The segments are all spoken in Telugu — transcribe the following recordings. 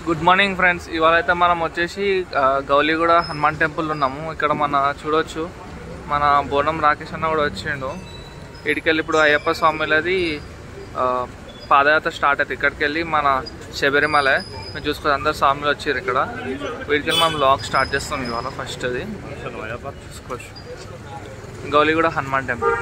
Good morning friends. ఇవాళ అయితే మనం వచ్చేసి గౌలిగూడ హనుమాన్ టెంపుల్ ఉన్నాము. ఇక్కడ మన చూడొచ్చు మన బోనం రాకేష్ అన్న కూడా వచ్చిండు. ఇక్కడికెళ్ళి ఇప్పుడు అయ్యప్ప స్వామిలది పాదయాత్ర స్టార్ట్ అవుతుంది. ఇక్కడికి వెళ్ళి మన శబరిమల మీరు చూసుకోవచ్చు, అందరు స్వాములు వచ్చారు ఇక్కడ. వీటికెళ్ళి మనం లాగ్ స్టార్ట్ చేస్తాం ఇవాళ. ఫస్ట్ అది చూసుకోవచ్చు గౌలిగూడ హనుమాన్ టెంపుల్.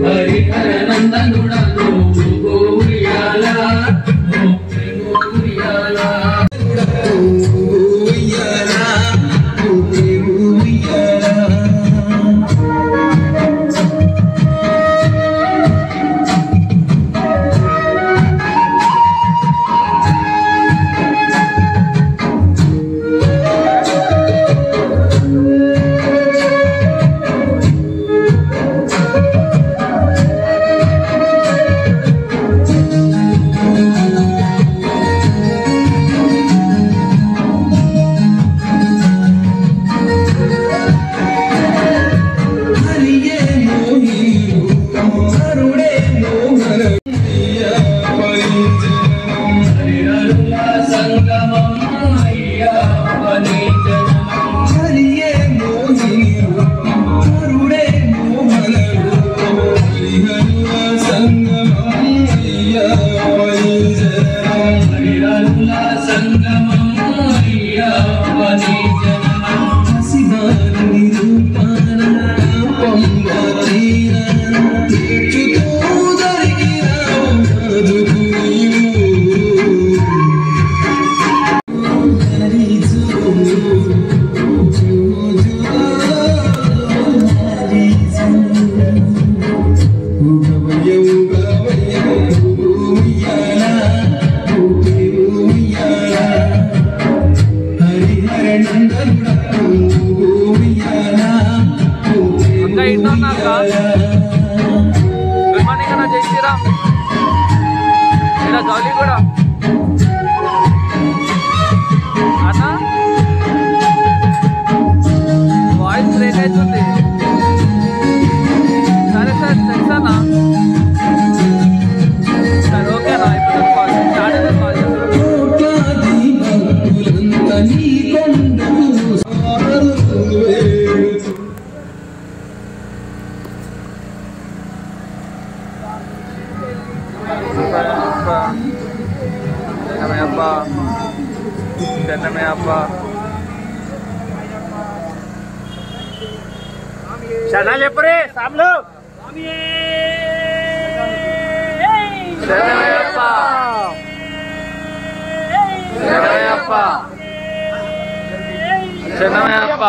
Hari ఇంట్లో ఉన్నాక గుడ్ మార్నింగ్ అన్న, జై శ్రీరామ్. ఇలా గౌలి కూడా అన్న వాయిస్ బ్రేక్ అవుతుంది. సరే సార్ తెలుసా అన్న? సరే ఓకేనా, ఇప్పుడు స్టార్ట్ అయితే కాల్ చేస్తాను. शरणा लेपरे सामलो శరణమయ్యప్ప శరణమయ్యప్ప శరణమయ్యప్ప.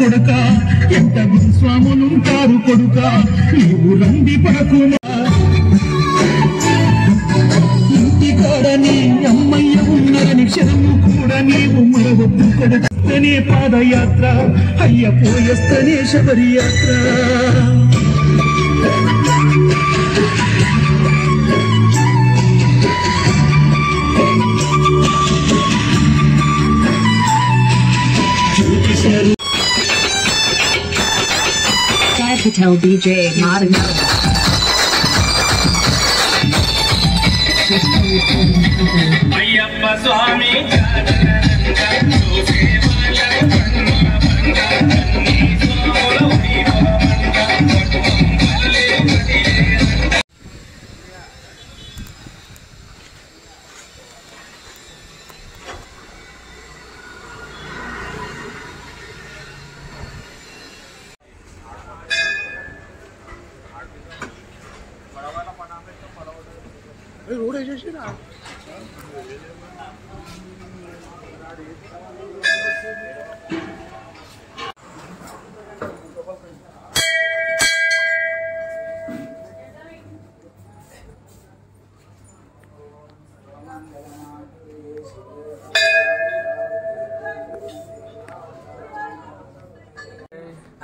కొడుక ఎంత స్వాములుంటారు కొడుక నీవు రంది పడకుమా ఇంటికాడని అమ్మయ్య ఉన్నదని క్షణము కూడా నీవు మరవద్దు కొడుకనే పాదయాత్ర అయ్య పోయస్తనే శబరి యాత్ర Patel DJ Modern. అయ్యప్ప స్వామి रोड है ना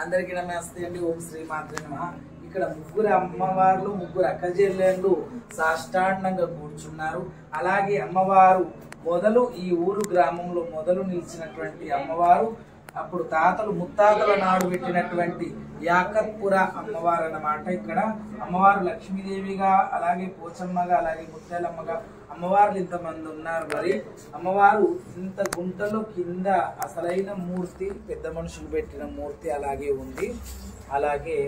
అందరికీ నమస్తే అండి. ఓం శ్రీ మాత్రే నమః. ఇక్కడ ముగ్గురు అమ్మవార్లు ముగ్గురు అక్కచెల్లెళ్ళు సాష్టాండంగా కూర్చున్నారు. అలాగే అమ్మవారు మొదలు ఈ ఊరు గ్రామంలో మొదలు నిలిచినటువంటి అమ్మవారు అప్పుడు తాతలు ముత్తాతల నాడు పెట్టినటువంటి యాకత్పుర అమ్మవారు అన్నమాట. ఇక్కడ అమ్మవారు లక్ష్మీదేవిగా అలాగే పోచమ్మగా అలాగే ముత్యాలమ్మగా అమ్మవార్లు ఇంతమంది ఉన్నారు. మరి అమ్మవారు ఇంత గుంటలో కింద అసలైన మూర్తి పెద్ద మనుషులు పెట్టిన మూర్తి అలాగే ఉంది. అలాగే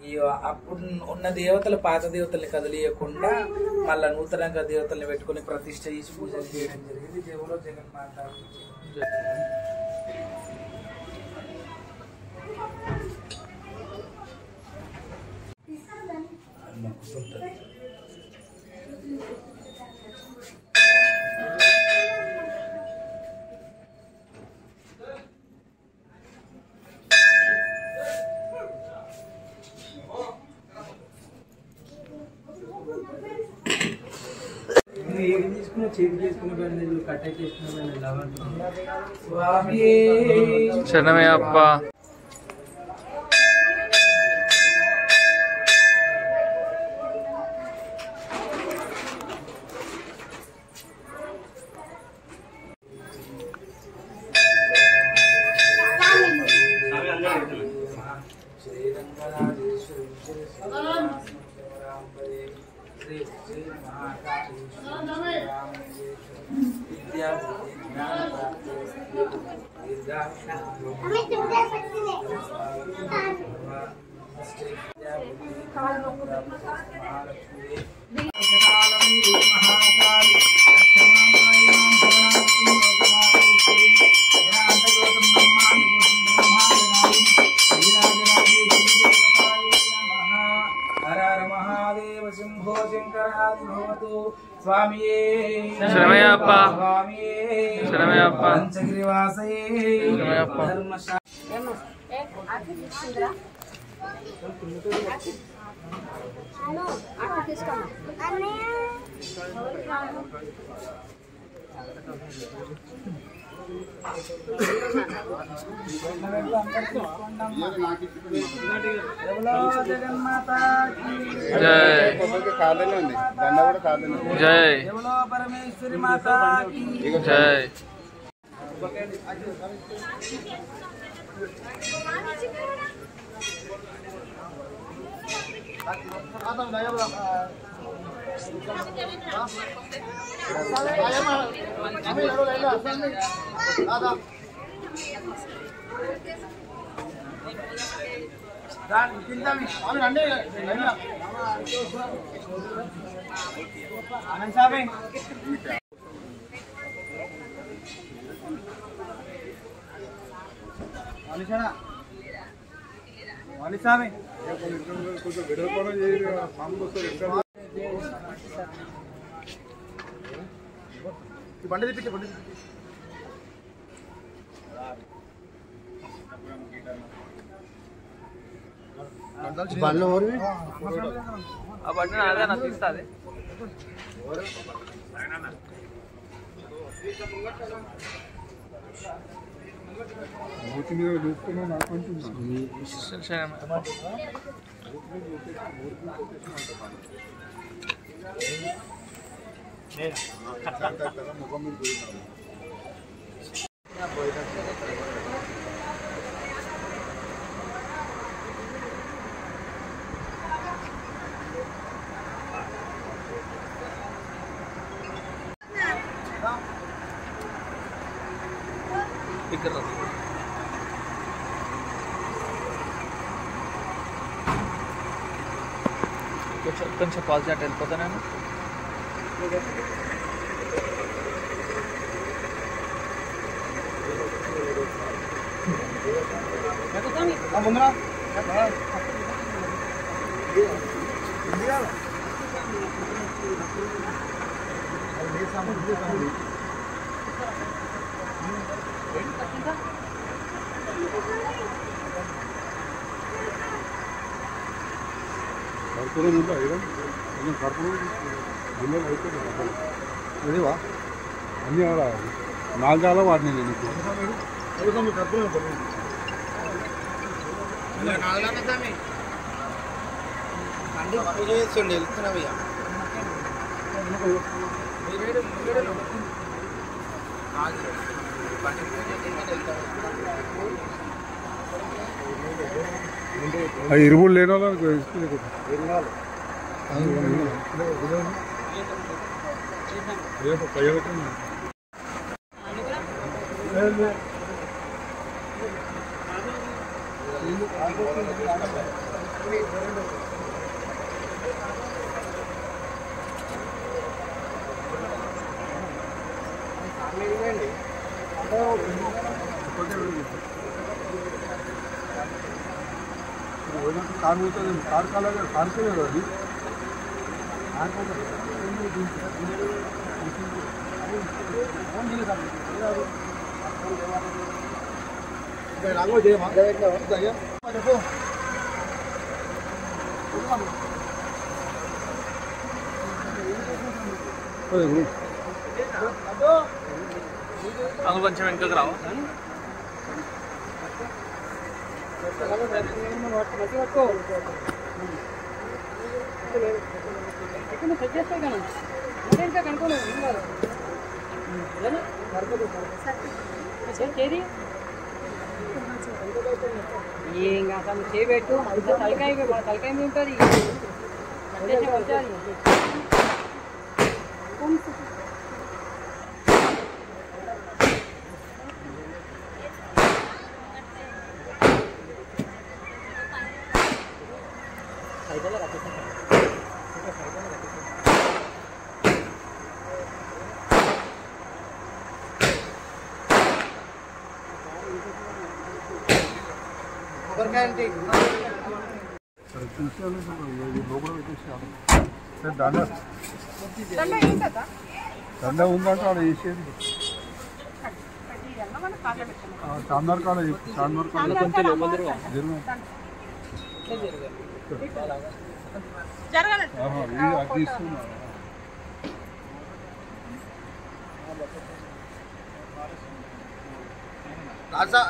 ఈ అప్పుడు ఉన్న దేవతలు పాత దేవతల్ని కదిలియకుండా మళ్ళా నూతనంగా దేవతల్ని పెట్టుకుని ప్రతిష్ట చేసి పూజలు చేయడం జరిగింది. దేవులో జగన్మాత. శరణమే అప్ప. శరణమయ్యప్ప. శరణమయ్యప్ప. పంచగిరివాసయే ధర్మశా జై పరమేశ్వరి మాతా జై. బండి తిప్పి బండ్లు ఊరివి ఆ బండి అదే నాకు తీస్తుంది. ఇక్కడ కొంచెం కాల్ చేయండి, వెళ్ళిపోతా నేను. ముందురా కర్పూరం ఉందా కొంచెం కర్పూరం గిన్నెలు అయిపోయింది అదేవా అన్నీ నాలుగాల వాడిని నీకు కర్పూరం వెళ్తున్నావయ్యా ఇరువులు లేని వాళ్ళు కార్ పోతుంది కార్ కాలేదు కారుకోలేదు అది అందు కొంచెం వెనుకకు రావా? ఇంకా అసలు చేయబెట్టు తలకాయ ఉంటుంది. దండ ఉందంటే అలా వేసేది చార్మినార్ కాడ చార్మినార్ కాడ అది ఇస్తున్నా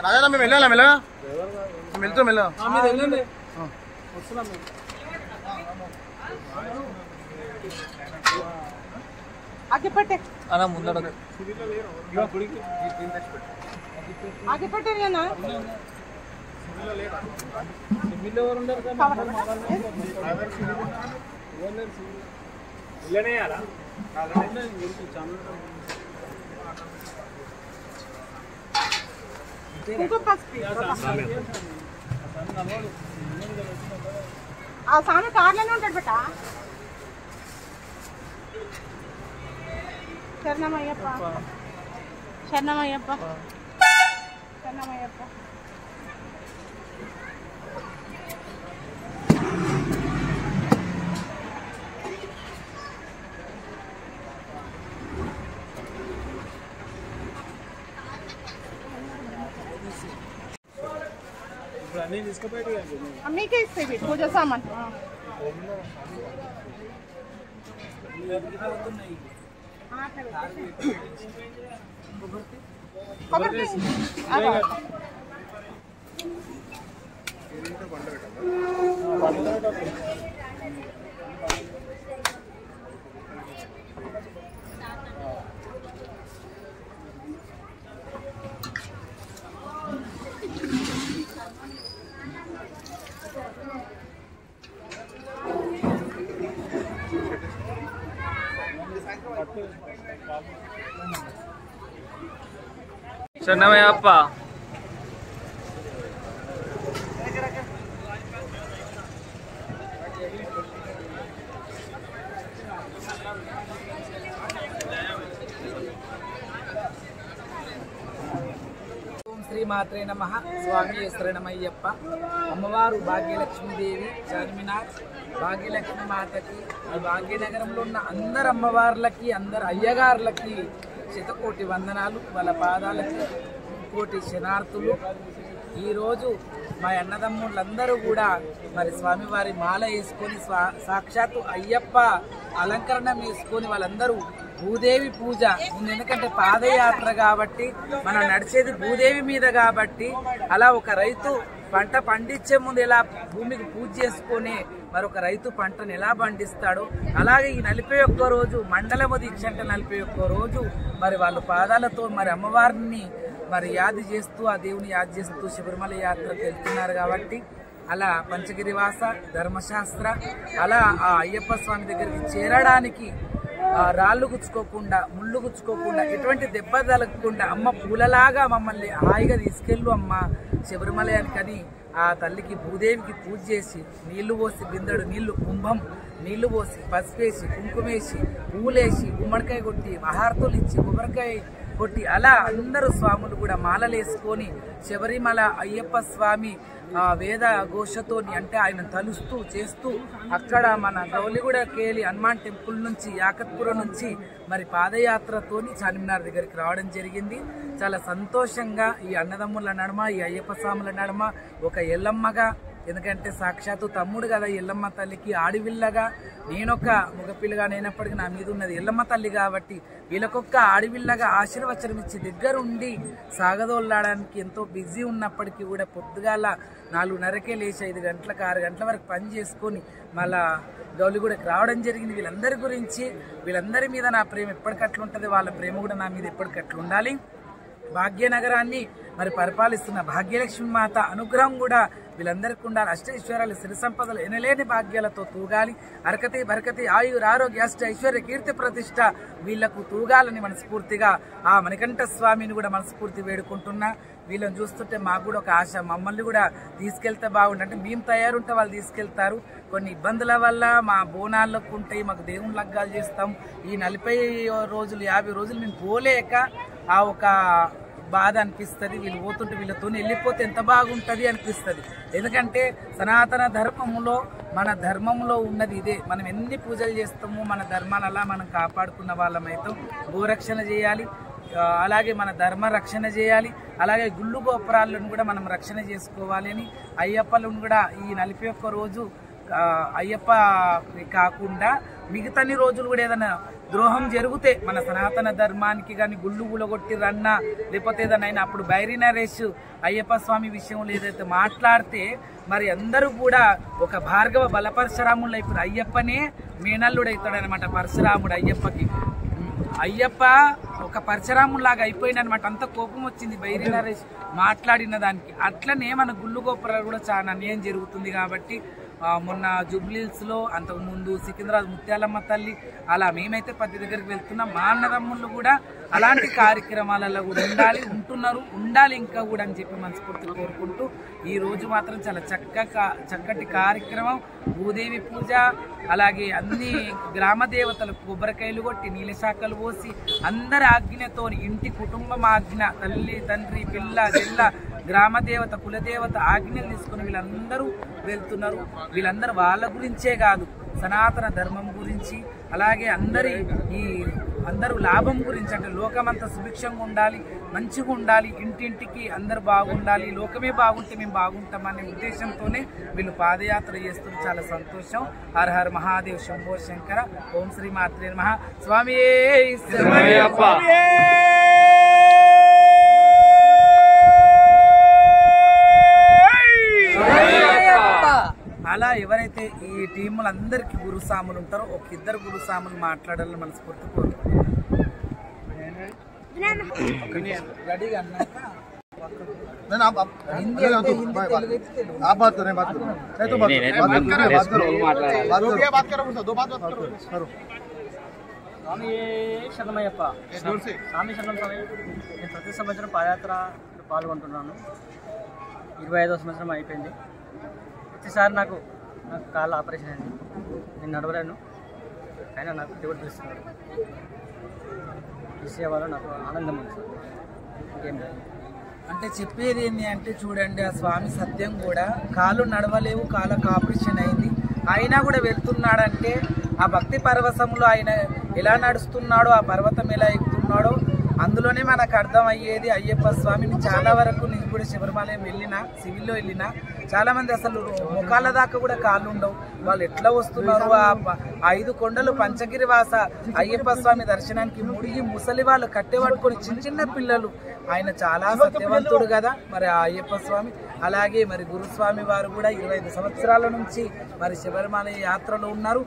రాజా మేము వెళ్ళాలా మెల్లగా వెళ్తూ మెల్లగా ఆగిపట్టే అన్న ముందడ ఆగిపట్టే ఆ సామె కార్లోనే ఉంటాడు బెట్ట. శరణమయ్యప్ప శరణమయ్యప్ప శరణమయ్యప్ప. మీకే ఇస్తాయి ఇవి పూజ సామాన్. కొబ్బరి చెన్నమయ్యప్ప ఓం శ్రీ మాత్రే నమః. స్వామి శరణమయ్యప్ప. అమ్మవారు భాగ్యలక్ష్మీదేవి చార్మినార్ భాగ్యలక్ష్మి మాతకి ఈ భాగ్యనగరంలో ఉన్న అందరు అమ్మవార్లకి అందరు అయ్యగారులకి శతకోటి వందనాలు. వాళ్ళ పాదాలకి కోటి శనార్థులు. ఈరోజు మా అన్నదమ్ముళ్ళందరూ కూడా మరి స్వామివారి మాల వేసుకొని సాక్షాత్తు అయ్యప్ప అలంకరణ వేసుకొని వాళ్ళందరూ భూదేవి పూజ ముందు, ఎందుకంటే పాదయాత్ర కాబట్టి మనం నడిచేది భూదేవి మీద కాబట్టి అలా ఒక రైతు పంట పండించే ముందు ఎలా భూమికి పూజ చేసుకొని మరొక రైతు పంటను ఎలా పండిస్తాడో అలాగే ఈ 41 రోజు మండలము దీక్ష అంటే 41 రోజు మరి వాళ్ళు పాదాలతో మరి అమ్మవారిని మరి యాది చేస్తూ ఆ దేవుని యాది చేస్తూ శబరిమల యాత్రకు వెళ్తున్నారు కాబట్టి అలా పంచగిరివాస ధర్మశాస్త్ర అలా ఆ అయ్యప్ప స్వామి దగ్గరికి చేరడానికి రాళ్ళు గుచ్చుకోకుండా ముళ్ళు గుచ్చుకోకుండా ఎటువంటి దెబ్బ తగలకుండా అమ్మ పూలలాగా మమ్మల్ని హాయిగా తీసుకెళ్ళు అమ్మ శబరిమలయానికని ఆ తల్లికి భూదేవికి పూజ చేసి నీళ్లు పోసి బిందెడు నీళ్లు కుంభం నీళ్లు పోసి పసుపేసి కుంకుమేసి పూలేసి గుమ్మడికాయ కొట్టి మహార్తులు ఇచ్చి కొబ్బరికాయ కొట్టి అలా అందరూ స్వాములు కూడా మాలలేసుకొని శబరిమల అయ్యప్ప స్వామి వేద ఘోషతోని అంటే ఆయన తలుస్తూ చేస్తూ అక్కడ మన గౌలిగూడకేలి హనుమాన్ టెంపుల్ నుంచి యాకత్పురం నుంచి మరి పాదయాత్రతోని చార్మినార్ దగ్గరికి రావడం జరిగింది. చాలా సంతోషంగా ఈ అన్నదమ్ముల నడుమ ఈ అయ్యప్ప స్వాముల నడుమ ఒక ఎల్లమ్మగా, ఎందుకంటే సాక్షాత్తు తమ్ముడు కదా ఎల్లమ్మ తల్లికి ఆడివిల్లగా, నేనొక మగపిల్లగా నేనప్పటికీ నా మీద ఉన్నది ఎల్లమ్మ తల్లి కాబట్టి వీళ్ళకొక్క ఆడివిల్లగా ఆశీర్వచనం ఇచ్చి దగ్గరుండి సాగదోళ్ళడానికి ఎంతో బిజీ ఉన్నప్పటికీ కూడా పొద్దుగాల 4:30కే లేచి 5 గంటలకు 6 గంటల వరకు పని చేసుకొని మళ్ళా గౌలిగూడకి రావడం జరిగింది. వీళ్ళందరి గురించి వీళ్ళందరి మీద నా ప్రేమ ఎప్పటికట్లుంటుంది, వాళ్ళ ప్రేమ కూడా నా మీద ఎప్పటికట్లు ఉండాలి. భాగ్యనగరాన్ని మరి పరిపాలిస్తున్న భాగ్యలక్ష్మి మాత అనుగ్రహం కూడా వీళ్ళందరికీ ఉండాలి. అష్టైశ్వర్యాలు సిరి సంపదలు ఎనలేని భాగ్యాలతో తూగాలి. అరకతి బరకతి ఆయుర్ ఆరోగ్య అష్ట ఐశ్వర్య కీర్తి ప్రతిష్ట వీళ్లకు తూగాలని మనస్ఫూర్తిగా ఆ మణికంఠ స్వామిని కూడా మనస్ఫూర్తి వేడుకుంటున్నా. వీళ్ళని చూస్తుంటే మాకు కూడా ఒక ఆశ, మమ్మల్ని కూడా తీసుకెళ్తే బాగుంటుంది. అంటే మేము తయారుంటే వాళ్ళు తీసుకెళ్తారు. కొన్ని ఇబ్బందుల వల్ల మా బోనాలకు ఉంటాయి, మాకు దేవుని లగ్గాలు చేస్తాం. ఈ 40 రోజులు 50 రోజులు మేము పోలేక ఆ ఒక బాధ అనిపిస్తుంది. వీళ్ళు పోతుంటే వీళ్ళతో వెళ్ళిపోతే ఎంత బాగుంటుంది అనిపిస్తుంది. ఎందుకంటే సనాతన ధర్మములో మన ధర్మంలో ఉన్నది ఇదే. మనం ఎన్ని పూజలు చేస్తామో మన ధర్మాన్ని అలా మనం కాపాడుకున్న వాళ్ళమైతే గోరక్షణ చేయాలి, అలాగే మన ధర్మ రక్షణ చేయాలి, అలాగే గుళ్ళు గోపురాలను కూడా మనం రక్షణ చేసుకోవాలి అని అయ్యప్పలను కూడా ఈ 41 రోజు అయ్యప్ప కాకుండా మిగతాన్ని రోజులు కూడా ఏదైనా ద్రోహం జరిగితే మన సనాతన ధర్మానికి కానీ గుళ్ళు గులగొట్టిరన్నా లేకపోతే ఏదైనా అప్పుడు బైరీ నరేష్ అయ్యప్ప స్వామి విషయంలో ఏదైతే మాట్లాడితే మరి అందరూ కూడా ఒక భార్గవ బల పరశురాముడు ఇప్పుడు అయ్యప్పనే మేనల్లుడు అవుతాడనమాట. పరశురాముడు అయ్యప్పకి అయ్యప్ప ఒక పరశురాములాగా అయిపోయిందనమాట. అంత కోపం వచ్చింది బైరీ నరేష్ మాట్లాడిన దానికి. అట్లనే మన గుళ్ళు గోపురాలు కూడా చాలా అన్యాయం జరుగుతుంది కాబట్టి మొన్న జూబ్లీహిల్స్లో, అంతకుముందు సికింద్రాబాద్ ముత్యాలమ్మ తల్లి, అలా మేమైతే పత్తి దగ్గరికి వెళ్తున్నాం. మా అన్నదమ్ముళ్ళు కూడా అలాంటి కార్యక్రమాలలో కూడా ఉంటున్నారు, ఉండాలి ఇంకా కూడా అని చెప్పి మనస్ఫూర్తి కోరుకుంటూ ఈ రోజు మాత్రం చాలా చక్కటి కార్యక్రమం. భూదేవి పూజ, అలాగే అన్ని గ్రామ దేవతలకు కొబ్బరికాయలు కొట్టి నీలశాఖలు పోసి అందరి ఆజ్ఞతోని ఇంటి కుటుంబం ఆజ్ఞ, తల్లి తండ్రి పిల్ల చెల్ల గ్రామ దేవత కులదేవత ఆజ్ఞలు తీసుకుని వీళ్ళందరూ వెళ్తున్నారు. వీళ్ళందరూ వాళ్ళ గురించే కాదు, సనాతన ధర్మం గురించి, అలాగే అందరి ఈ అందరూ లాభం గురించి అంటే లోకమంతా సుభిక్షంగా ఉండాలి, మంచిగా ఉండాలి, ఇంటింటికి అందరు బాగుండాలి, లోకమే బాగుంటే మేము బాగుంటామనే ఉద్దేశంతోనే వీళ్ళు పాదయాత్ర చేస్తున్నారు. చాలా సంతోషం. హర హర మహాదేవ్ శంభో శంకర. ఓం శ్రీ మాత్రే నమః. స్వామి అలా ఎవరైతే ఈ టీములందరికీ గురుస్వాములు ఉంటారో ఒక ఇద్దరు గురుస్వాములు మాట్లాడాలని మనస్ఫూర్తి కోరుకుంటున్నాను. రెడీగా అన్నాక స్వామి శరణమయ్యప్ప. స్వామి శరణం స్వామి. నేను ప్రతి సంవత్సరం పాదయాత్ర పాల్గొంటున్నాను. 25వ సంవత్సరం అయిపోయింది. ప్రతిసారి నాకు కాళ్ళ ఆపరేషన్ అయింది. నేను నడవలేను, అయినా నాకు దేవుడు పిలుస్తున్నాడు. ఈ సేవలో నాకు ఆనందం ఉంది. ఇంకేం లేదు. అంటే చెప్పేది ఏంటి అంటే చూడండి, ఆ స్వామి సత్యం కూడా కాళ్ళు నడవలేవు, కాళ్ళకు ఆపరేషన్ అయింది, అయినా కూడా వెళ్తున్నాడంటే ఆ భక్తి పర్వతంలో ఆయన ఎలా నడుస్తున్నాడో, ఆ పర్వతం ఎలా ఎక్కుతున్నాడో అందులోనే మనకు అర్థం అయ్యేది. అయ్యప్ప స్వామిని చాలా వరకు నేను కూడా శబరిమల వెళ్ళినా, సివిల్లో వెళ్ళినా, చాలా మంది అసలు ముఖాల దాకా కూడా కాళ్ళు ఉండవు. వాళ్ళు ఎట్లా వస్తున్నారు? ఆ 5 కొండలు పంచగిరి వాస అయ్యప్ప స్వామి దర్శనానికి ముడిగి ముసలి వాళ్ళు కట్టెపట్టుకొని చిన్న చిన్న పిల్లలు. ఆయన చాలా సత్యవంతుడు కదా మరి ఆ అయ్యప్ప స్వామి. అలాగే మరి గురుస్వామి వారు కూడా 25 సంవత్సరాల నుంచి మరి శబరిమల యాత్రలో ఉన్నారు.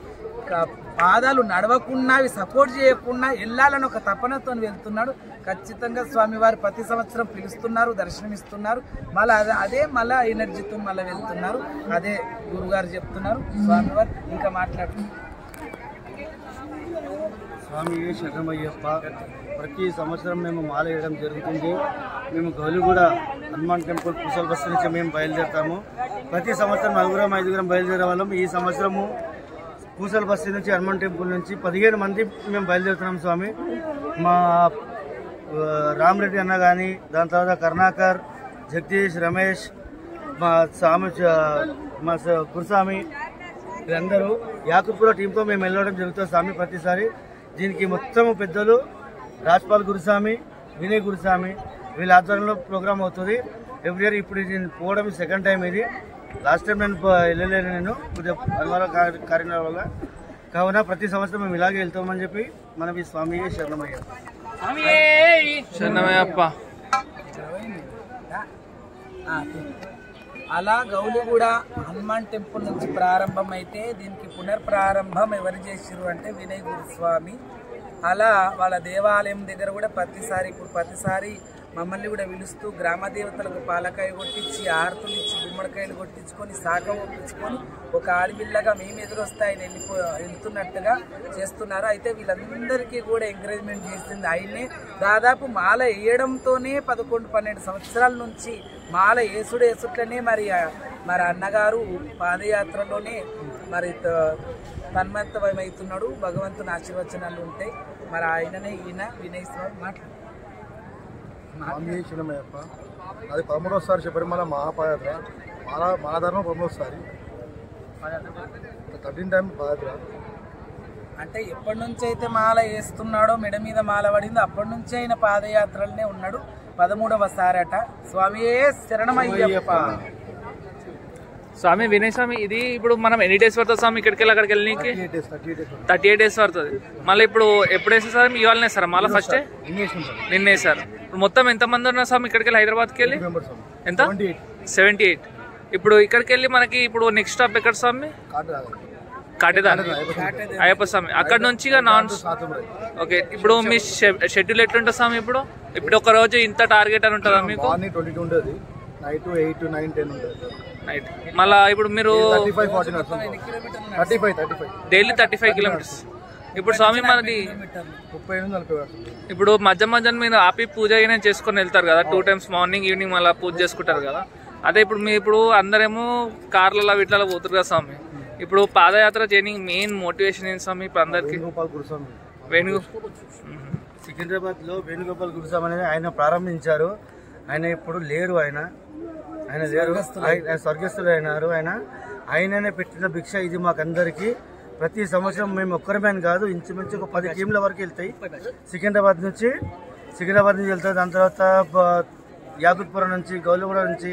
పాదాలు నడవకుండా అవి సపోర్ట్ చేయకుండా వెళ్ళాలని ఒక తపనతో వెళ్తున్నాడు. ఖచ్చితంగా స్వామివారు ప్రతి సంవత్సరం పిలుస్తున్నారు, దర్శనమిస్తున్నారు. మళ్ళీ అదే మళ్ళీ ఎనర్జీతో మళ్ళీ వెళ్తున్నారు. అదే గురుగారు చెప్తున్నారు. స్వామివారు ఇంకా మాట్లాడుతున్నారు. స్వామి శరణమయ్యప్ప. ప్రతి సంవత్సరం మేము మాల వేయడం జరుగుతుంది. మేము గౌలిగూడ హనుమాన్ టెంపుల్ పూసల బస్సు నుంచి మేము బయలుదేరుతాము. ప్రతి సంవత్సరం 4-5 బయలుదేరే వాళ్ళం. ఈ సంవత్సరము పూసల బస్సు నుంచి హనుమాన్ టెంపుల్ నుంచి 15 మంది మేము బయలుదేరుతున్నాం స్వామి. మా రామరెడ్డి అన్న కానీ, దాని తర్వాత కరుణాకర్, జగదీష్, రమేష్, మా స్వామి, మా గురుస్వామి, వీళ్ళందరూ యాకూబ్పుర టీంతో మేము వెళ్ళడం జరుగుతుంది స్వామి ప్రతిసారి. దీనికి మొత్తం పెద్దలు రాజ్పాల్ గురుస్వామి, వినయ్ గురుస్వామి వీళ్ళ ఆధ్వర్యంలో ప్రోగ్రామ్ అవుతుంది ఎవ్రీ ఇయర్. ఇప్పుడు నేను పోవడం 2nd టైం ఇది. లాస్ట్ టైం నేను వెళ్ళలేను, నేను కొద్దిగా అనివార్య కార్యక్రమాల వల్ల. కావున ప్రతి సంవత్సరం మేము ఇలాగే వెళ్తామని చెప్పి మనం ఈ స్వామి శరణమయ్యప్ప. శరణమయ్యప్ప. అలా గౌలిగూడ హనుమాన్ టెంపుల్ నుంచి ప్రారంభం అయితే దీనికి పునర్ప్రారంభం ఎవరు చేసిరు అంటే వినయ్ గురుస్వామి. అలా వాళ్ళ దేవాలయం దగ్గర కూడా ప్రతిసారి మమ్మల్ని కూడా పిలుస్తూ గ్రామ దేవతలకు పాలకాయ కొట్టించి, ఆరతులు ఇచ్చి, గుమ్మడికాయలు కొట్టించుకొని, శాఖ ఒప్పించుకొని ఒక ఆడపిల్లగా మేము ఎదురొస్తే ఆయన వెళ్తున్నట్టుగా చేస్తున్నారు. అయితే వీళ్ళందరికీ కూడా ఎంకరేజ్మెంట్ చేసింది ఆయనే. దాదాపు మాల వేయడంతోనే 11-12 సంవత్సరాల నుంచి మాల వేసుట్లనే మరి అన్నగారు పాదయాత్రలోనే మరి తన్మయమవుతున్నాడు. భగవంతుని ఆశీర్వచనాలు ఉంటాయి. మరి ఆయననే ఈయన వినయ్ స్వామి మాట్లాడు. స్వామి శరణమయ్యప్ప. అది 13వసారి శబరిమల మహాపాదయాత్ర. మాలాధారణ 13వసారి, 13 టైం పాదయాత్ర. అంటే ఎప్పటి నుంచి అయితే మాల వేస్తున్నాడో, మెడ మీద మాల పడిందో అప్పటి నుంచి ఆయన పాదయాత్రలనే ఉన్నాడు. 13వసారట. స్వామియే శరణమయ్యప్ప. స్వామి వినయ్ స్వామి, ఇది ఇప్పుడు మనం ఎన్ని డేస్ పడుతుంది స్వామి ఇక్కడికి వెళ్ళి అక్కడికి వెళ్ళడానికి? 38 డేస్ పడుతుంది. మళ్ళీ ఇప్పుడు ఎప్పుడు వేస్తారు సార్? ఇవాళ వేస్తారా మళ్ళీ? ఫస్ట్ నిన్న వేసారు. ఇప్పుడు మొత్తం ఎంతమంది ఉన్నారు స్వామి ఇక్కడికి వెళ్ళి హైదరాబాద్కి వెళ్ళి? ఎంత? 78. ఇప్పుడు ఇక్కడికి వెళ్ళి మనకి ఇప్పుడు నెక్స్ట్ స్టాప్ ఎక్కడ స్వామి? కాటేదాన్ అయ్యప్ప స్వామి. అక్కడ నుంచి ఓకే. ఇప్పుడు మీ షెడ్యూల్ ఎట్లుంటుంది స్వామి? ఇప్పుడు ఒక రోజు ఇంత టార్గెట్ అని ఉంటుందా మీకు? నైట్ 8, 9, 10 ఉంటుంది నైట్. మళ్ళీ ఇప్పుడు మీరు 35 డైలీ 35 కిలోమీటర్స్. ఇప్పుడు స్వామి మనది 30-40 ఇప్పుడు మధ్య మీరు ఆపి పూజ అయినా చేసుకొని వెళ్తారు కదా, 2 times మార్నింగ్ ఈవినింగ్ మళ్ళీ పూజ చేసుకుంటారు కదా. అదే ఇప్పుడు అందరేమో కార్లలో వీటిలో పోతారు కదా స్వామి. ఇప్పుడు పాదయాత్ర చేయడానికి మెయిన్ మోటివేషన్ ఏంటి స్వామి ఇప్పుడు అందరికి? సికింద్రాబాద్ లో వేణుగోపాల్ గురుస్వామి అనేది ఆయన ప్రారంభించారు. ఆయన ఇప్పుడు లేరు, ఆయన లేరు, స్వర్గస్థులు అయినారు. ఆయననే పెట్టిన భిక్ష ఇది మాకందరికి. ప్రతి సంవత్సరం మేము ఒక్కరిమే కాదు, ఇంచుమించు ఒక 10 టీంల వరకు వెళ్తాయి. సికింద్రాబాద్ నుంచి వెళ్తాయి. దాని తర్వాత యాకుత్పురం నుంచి, గౌలిగూడ నుంచి,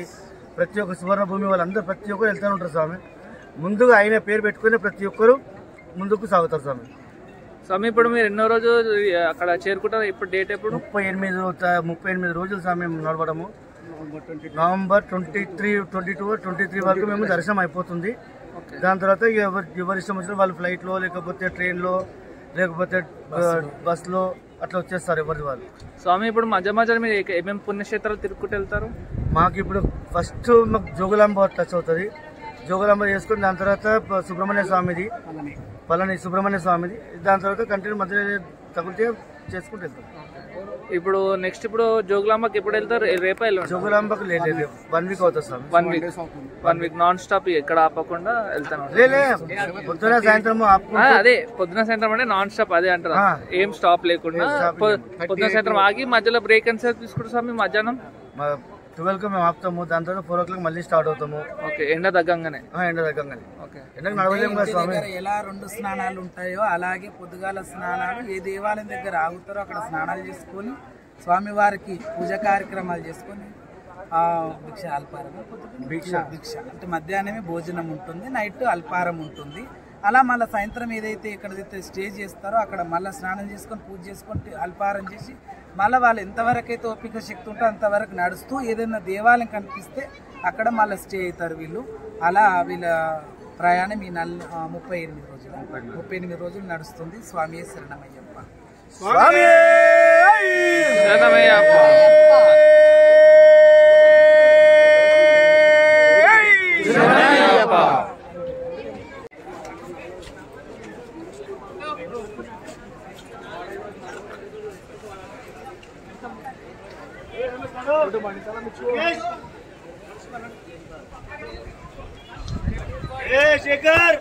ప్రతి ఒక్క సువర్ణభూమి వాళ్ళందరూ ప్రతి ఒక్కరు వెళ్తూనే ఉంటారు స్వామి. ముందుగా ఆయన పేరు పెట్టుకుని ప్రతి ఒక్కరు ముందుకు సాగుతారు స్వామి. స్వామి ఇప్పుడు మీరు ఎన్నో రోజు అక్కడ చేరుకుంటారు? ఇప్పుడు డేట్ ఎప్పుడు? 38 రోజులు స్వామి నడవడము. నవంబర్ 23 వరకు మేము దర్శనం అయిపోతుంది. దాని తర్వాత ఎవరి ఇష్టం వచ్చిన వాళ్ళు ఫ్లైట్లో, లేకపోతే ట్రైన్లో, లేకపోతే బస్లో అట్లా వచ్చేస్తారు ఎవరి వాళ్ళు. స్వామి ఇప్పుడు మధ్య మధ్యలో మీరు ఏమేమి పుణ్యక్షేత్రాలు తిరుగుకుంటూ వెళ్తారు? మాకు ఇప్పుడు ఫస్ట్ మాకు జోగులాంబ టచ్ అవుతుంది. జోగులాంబ చేసుకుని దాని తర్వాత సుబ్రహ్మణ్య స్వామిది, పళని సుబ్రహ్మణ్య స్వామిది. దాని తర్వాత కంటిన్యూ మధ్య తగిలితే చేసుకుంటూ వెళ్తాం. ఇప్పుడు నెక్స్ట్ ఇప్పుడు జోగులాంబకి ఎప్పుడు వెళ్తారు? రేపా? జోగులాంబకు లేదు, 1 వీక్ అవుతుంది సార్. 1 వీక్ నాన్ స్టాప్ ఎక్కడ ఆపకుండా వెళ్తాను. పొద్దున సాయంత్రం అదే పొద్దున సాయంత్రం అంటే నాన్ స్టాప్ అదే అంటారు, ఏం స్టాప్ లేకుండా పొద్దున సాయంత్రం ఆగి మధ్యలో బ్రేక్ అండ్ సేపు తీసుకుంటారు స్వామి. మధ్యాహ్నం 12కు మేము ఆపుతాము. దాని తర్వాత 4 o'clock మళ్ళీ స్టార్ట్ అవుతాము. ఎండ తగ్గంగానే ఎండకు నడవలేము కదా స్వామి. ఎలా 2 స్నానాలు ఉంటాయో అలాగే పొద్దుగాల స్నానాలు ఏ దేవాలయం దగ్గర ఆగుతారో అక్కడ స్నానాలు చేసుకొని స్వామివారికి పూజ కార్యక్రమాలు చేసుకొని భిక్ష అంటే మధ్యాహ్నమే భోజనం ఉంటుంది, నైట్ అల్పారం ఉంటుంది. అలా మళ్ళీ సాయంత్రం ఏదైతే ఎక్కడైతే స్టే చేస్తారో అక్కడ మళ్ళీ స్నానం చేసుకొని పూజ చేసుకొని అల్పారం చేసి మళ్ళీ వాళ్ళు ఎంతవరకు అయితే ఓపిక శక్తి ఉంటే అంతవరకు నడుస్తూ ఏదైనా దేవాలయం కనిపిస్తే అక్కడ మళ్ళీ స్టే అవుతారు వీళ్ళు. అలా వీళ్ళ ప్రయాణం ఈ 38 రోజులు నడుస్తుంది. స్వామి శరణమయ్యప్ప. శేఖర్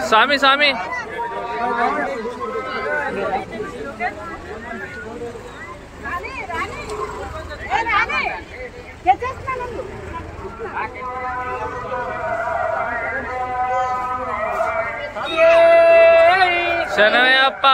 స్వామి స్వామి శరణమయ్యప్ప.